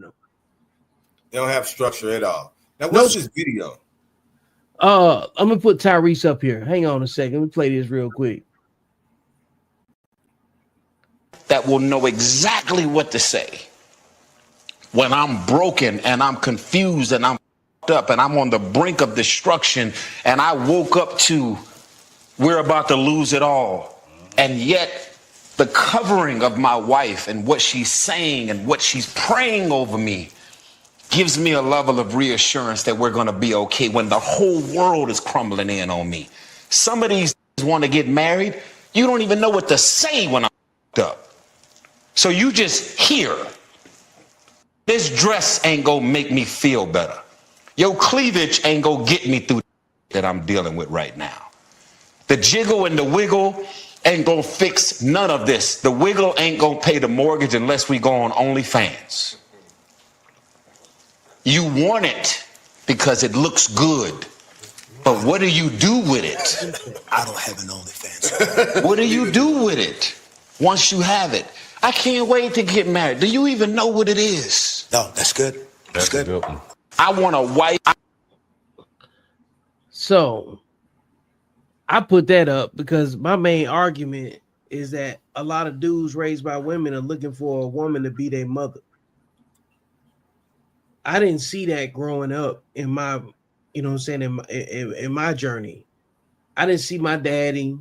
They don't have structure at all. Now, what's this video? I'm gonna put Tyrese up here. Hang on a second. Let me play this real quick. That will know exactly what to say when I'm broken and I'm confused and I'm up and I'm on the brink of destruction and I woke up to we're about to lose it all. And yet the covering of my wife and what she's saying and what she's praying over me gives me a level of reassurance that we're going to be okay when the whole world is crumbling in on me. Some of these want to get married. You don't even know what to say when I'm up. So you just hear. This dress ain't going to make me feel better. Your cleavage ain't going to get me through that I'm dealing with right now. The jiggle and the wiggle ain't going to fix none of this. The wiggle ain't going to pay the mortgage unless we go on OnlyFans. You want it because it looks good. But what do you do with it? I don't have an OnlyFans. What do you do with it once you have it? I can't wait to get married. Do you even know what it is? No, that's good. That's good. I want a wife. So I put that up because my main argument is that a lot of dudes raised by women are looking for a woman to be their mother. I didn't see that growing up in my, you know what I'm saying, in my journey. I didn't see my daddy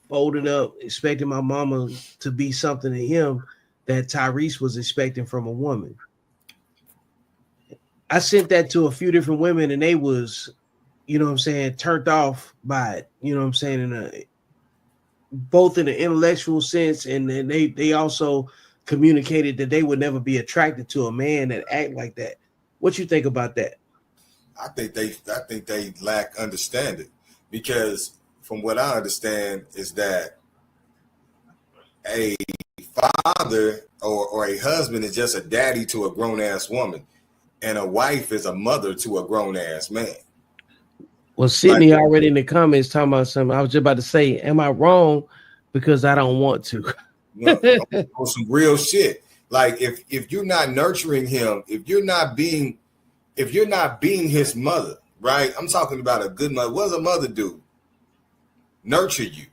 folded up, expecting my mama to be something to him that Tyrese was expecting from a woman. I sent that to a few different women and they was, you know what I'm saying, turned off by it, you know what I'm saying, both in an intellectual sense and then they also communicated that they would never be attracted to a man that act like that. What you think about that? I think they lack understanding because from what I understand is that a father or a husband is just a daddy to a grown ass woman, and a wife is a mother to a grown ass man. Well, Sydney already in the comments talking about something. I was just about to say, am I wrong? Because I don't want to. No, on some real shit. Like if you're not nurturing him, if you're not being his mother, right? I'm talking about a good mother. What does a mother do? Nurture you,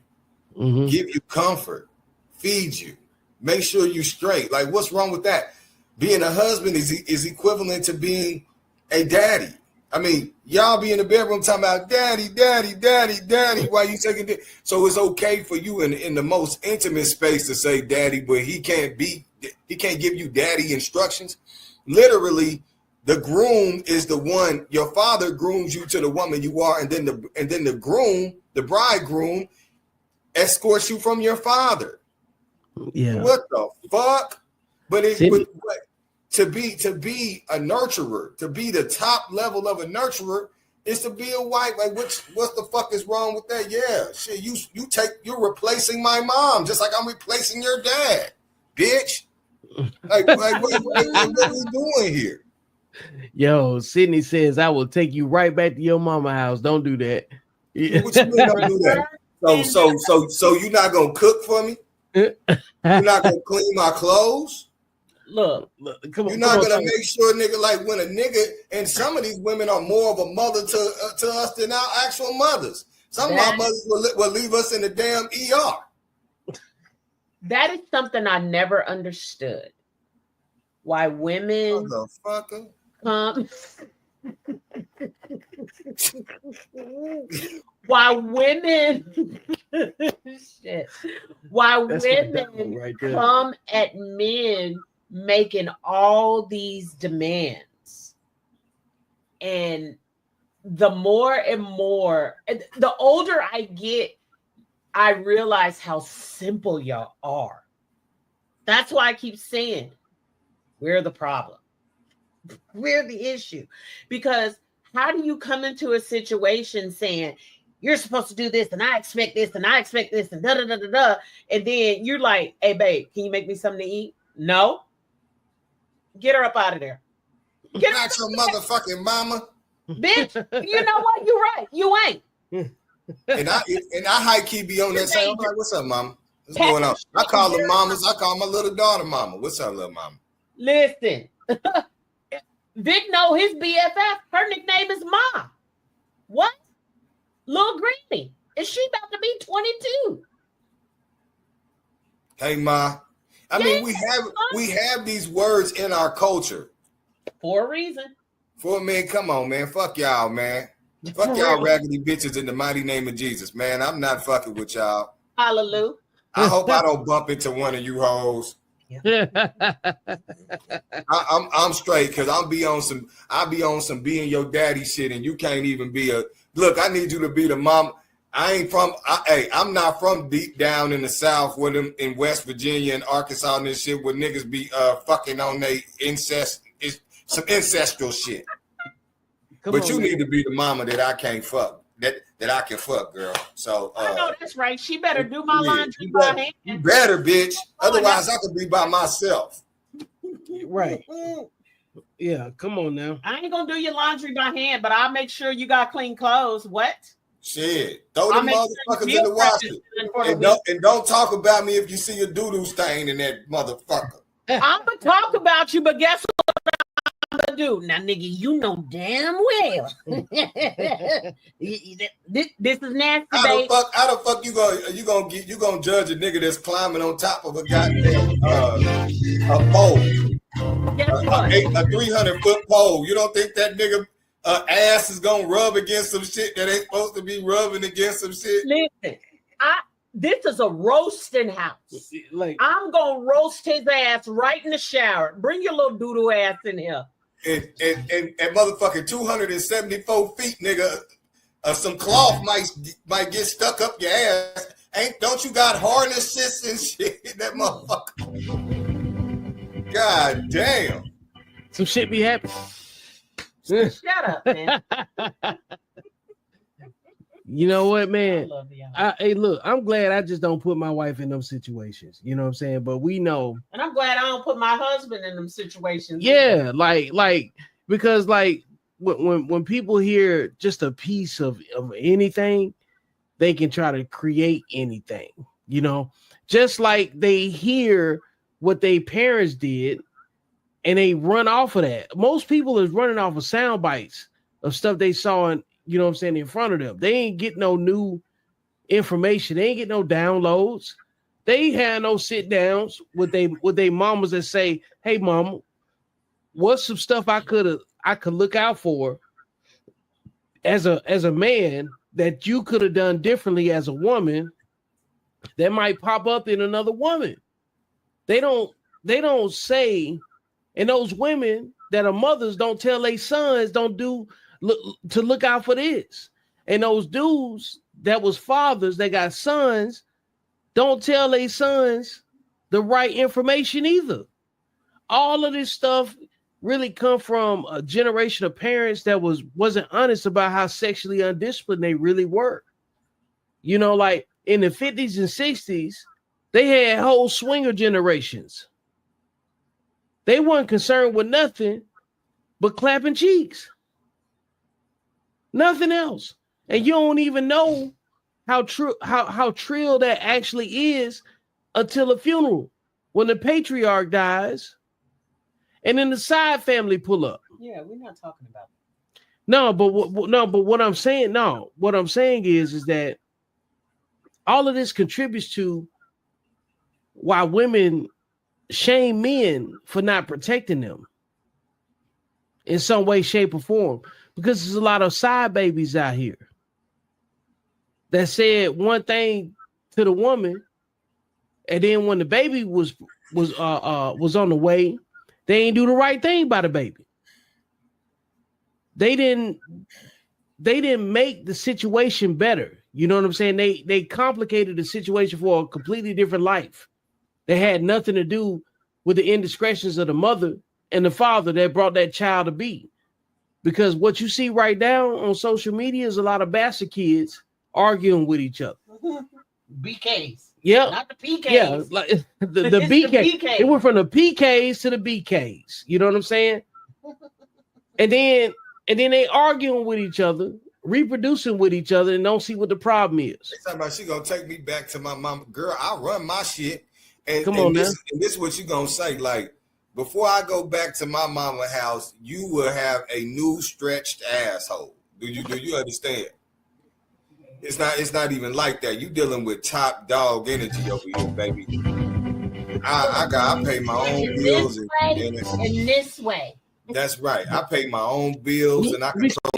give you comfort, feed you, make sure you're straight. Like, what's wrong with that? Being a husband is equivalent to being a daddy. I mean, y'all be in the bedroom talking about daddy, while you taking it. So it's okay for you in the most intimate space to say daddy, but he can't give you daddy instructions. Literally, the groom is the one, your father grooms you to the woman you are, and then the groom, the bridegroom, escorts you from your father. Yeah. What the fuck? But to be a nurturer, to be the top level of a nurturer is to be a wife. Like what the fuck is wrong with that? Yeah, shit. You're replacing my mom, just like I'm replacing your dad, bitch. Like what are we doing here? Yo, Sydney says I will take you right back to your mama house. Don't do that. What you mean don't do that? So you're not gonna cook for me? You're not gonna clean my clothes? Look, come on. You're not gonna make sure, nigga, like when a nigga, and some of these women are more of a mother to us than our actual mothers. Some of our mothers will leave us in the damn ER. That is something I never understood. Why women come. Why women shit. Why that's women right come at men making all these demands. And the more and more, the older I get, I realize how simple y'all are. That's why I keep saying we're the problem. We're the issue. Because how do you come into a situation saying you're supposed to do this and I expect this and I expect this and da da da da da, and then you're like, hey babe, can you make me something to eat? No. Get her up out of there. Get not your motherfucking mama. Bitch, you know what? You're right. You ain't. And I high key be on that side. I'm like, what's up, mama? What's going on? I call them mamas. I call my little daughter mama. What's up, little mama? Listen, Vic know his BFF. Her nickname is Ma. What? Lil Greenie. And she about to be 22. Hey, Ma. I mean, we have these words in our culture. For a reason. Come on, man. Fuck y'all, man. Fuck y'all raggedy bitches in the mighty name of Jesus, man. I'm not fucking with y'all. Hallelujah. I hope I don't bump into one of you hoes. Yeah. I'm straight because I'll be on some being your daddy shit, and you can't even be a look. I need you to be the mom. I'm not from deep down in the South with them in West Virginia and Arkansas and this shit where niggas be fucking on they incest. It's some ancestral shit. But you need to be the mama that I can't fuck. That I can fuck, girl. So I know that's right. She better do my laundry by hand. You better, bitch. Otherwise, I could be by myself. Right. Yeah, come on now. I ain't gonna do your laundry by hand, but I'll make sure you got clean clothes. What? Shit. Throw them motherfuckers in the washer. And don't talk about me if you see a doo-doo stain in that motherfucker. I'm gonna talk about you, but guess what I'm gonna do? Now, nigga, you know damn well. this is nasty, babe. How the fuck you gonna judge a nigga that's climbing on top of a goddamn a pole? A 300-foot pole. You don't think that nigga ass is gonna rub against some shit that ain't supposed to be rubbing against some shit? Listen, this is a roasting house. Like, I'm gonna roast his ass right in the shower. Bring your little doodle ass in here. And motherfucking 274 feet, nigga. Some cloth might get stuck up your ass. Don't you got harnesses and shit in that motherfucker? God damn. some shit be happening. Shut up, man. You know what, man? I love y'all. Hey, look, I'm glad I just don't put my wife in those situations. You know what I'm saying? But we know. And I'm glad I don't put my husband in them situations. Yeah, like because like when people hear just a piece of anything, they can try to create anything, you know, just like they hear what their parents did and they run off of that. Most people is running off of sound bites of stuff they saw in, you know what I'm saying, in front of them. They ain't get no new information. They ain't get no downloads. They ain't had no sit downs with they mamas that say, hey mama, what's some stuff I could look out for as a man that you could have done differently as a woman that might pop up in another woman. They don't say, and those women that are mothers don't tell their sons to look out for this. And those dudes that was fathers that got sons don't tell their sons the right information either. All of this stuff really come from a generation of parents that wasn't honest about how sexually undisciplined they really were. You know, like in the 50s and 60s, they had whole swinger generations. They weren't concerned with nothing but clapping cheeks. Nothing else. And you don't even know how trill that actually is until a funeral. When the patriarch dies, and then the side family pull up. Yeah, we're not talking about that. No, but what I'm saying is that all of this contributes to why women shame men for not protecting them in some way, shape, or form. Because there's a lot of side babies out here that said one thing to the woman, and then when the baby was on the way, they ain't do the right thing by the baby. They didn't make the situation better. You know what I'm saying? They complicated the situation for a completely different life. They had nothing to do with the indiscretions of the mother and the father that brought that child to be. Because what you see right now on social media is a lot of bastard kids arguing with each other. BKs. Yeah. Not the PKs. Yeah, like the BK. It went from the PKs to the BKs. You know what I'm saying? And then they arguing with each other, reproducing with each other, and don't see what the problem is. They talking about she gonna take me back to my mama. Girl, I run my shit. And Come on, this is what you gonna say. Like, before I go back to my mama house, you will have a new stretched asshole. Do you understand? It's not even like that. You dealing with top dog energy over here, baby. I pay my own bills in this way. That's right. I pay my own bills and I control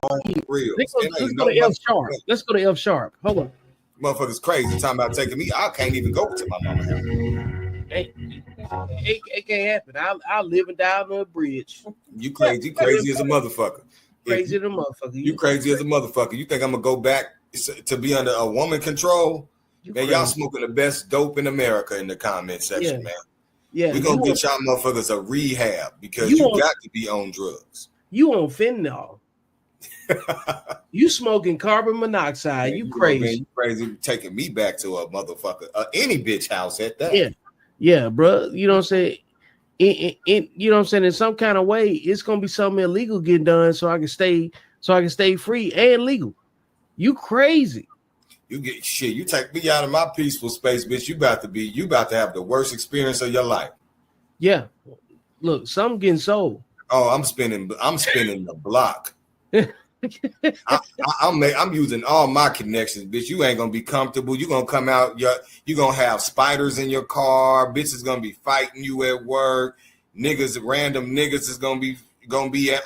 my own reels. Let's go to F sharp. Let's go to F sharp. Hold on. Motherfuckers crazy talking about taking me. I can't even go to my mama house. It can't happen. I live and die on a bridge. You crazy as a motherfucker. Crazy as a motherfucker. You crazy as a motherfucker. You think I'm gonna go back to be under a woman control? Man, y'all smoking the best dope in America in the comment section, man. Yeah, we're gonna get y'all motherfuckers a rehab because you got to be on drugs. You on fentanyl. You smoking carbon monoxide. Man, you crazy. Man, you crazy taking me back to a motherfucker, any bitch house at that. Yeah, bro. You know what I'm saying? You know what I'm saying? In some kind of way, it's gonna be something illegal getting done so I can stay free and legal. You crazy. You get shit. You take me out of my peaceful space, bitch. You about to have the worst experience of your life. Yeah. Look, something getting sold. Oh, I'm spinning the block. I'm using all my connections, bitch. You ain't gonna be comfortable. You gonna come out. You gonna have spiders in your car. Bitches gonna be fighting you at work. Random niggas is gonna be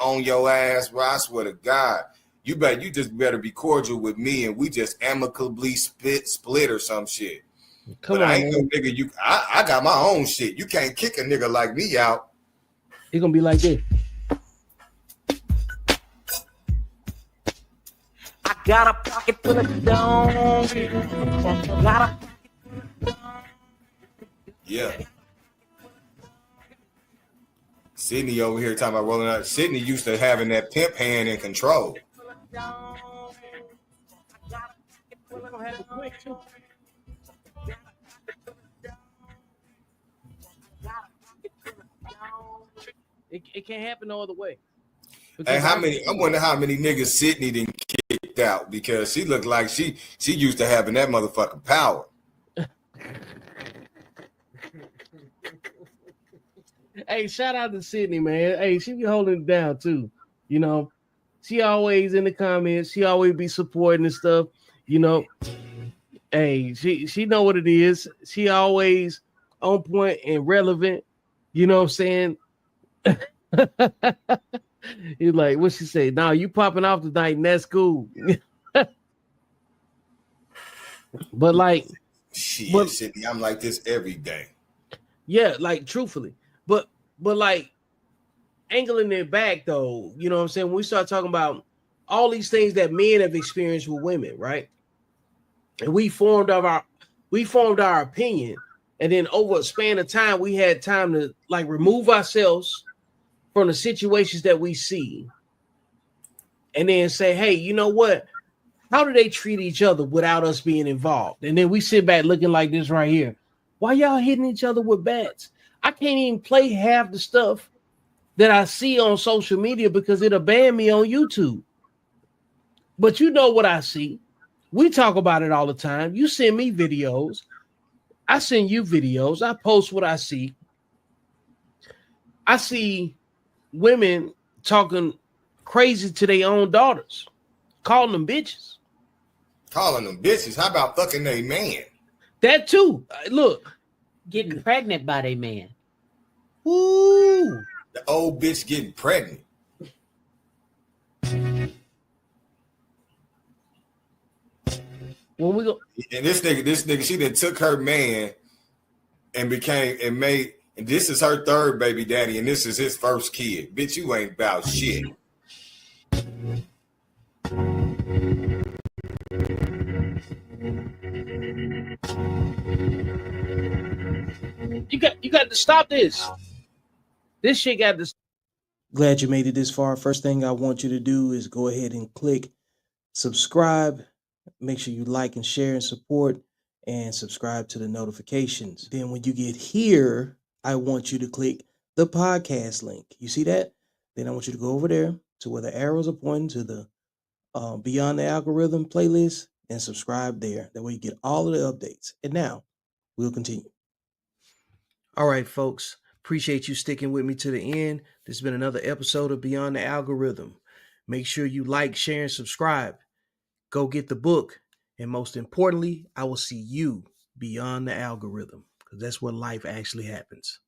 on your ass. Bro, I swear to God. You just better be cordial with me and we just amicably split or some shit. But I ain't no nigga. I got my own shit. You can't kick a nigga like me out. It's gonna be like this. I got a pocket full of dough. Yeah. Sydney over here talking about rolling out. Sydney used to having that pimp hand in control. It can't happen no other way. Hey, I wonder how many niggas Sydney didn't kicked out because she looked like she used to having that motherfucking power. Hey, shout out to Sydney, man. Hey, she be holding it down too. You know, she always in the comments. She always be supporting and stuff. You know, hey, she know what it is. She always on point and relevant. You know what I'm saying? He's like, what she say? Nah, you popping off tonight, and that's cool. But like, Sydney, I'm like this every day. Yeah, like truthfully, but like angling it back though, you know what I'm saying? When we start talking about all these things that men have experienced with women, right? And we formed our opinion, and then over a span of time, we had time to like remove ourselves from the situations that we see, and then say, hey, you know what? How do they treat each other without us being involved? And then we sit back looking like this right here. Why y'all hitting each other with bats? I can't even play half the stuff that I see on social media because it'll ban me on YouTube. But you know what I see. We talk about it all the time. You send me videos. I send you videos. I post what I see. I see women talking crazy to their own daughters, calling them bitches. Calling them bitches. How about fucking a man? That too. Look. Getting pregnant by their man. Ooh. The old bitch getting pregnant. When we go, and this nigga, she done took her man and and this is her third baby daddy, and this is his first kid. Bitch, you ain't about shit. You got to stop this. This shit got to. Glad you made it this far. First thing I want you to do is go ahead and click subscribe. Make sure you like and share and support, and subscribe to the notifications. Then when you get here, I want you to click the podcast link. You see that? Then I want you to go over there to where the arrows are pointing to the Beyond the Algorithm playlist and subscribe there. That way you get all of the updates. And now we'll continue. All right, folks. Appreciate you sticking with me to the end. This has been another episode of Beyond the Algorithm. Make sure you like, share, and subscribe. Go get the book. And most importantly, I will see you beyond the algorithm, because that's where life actually happens.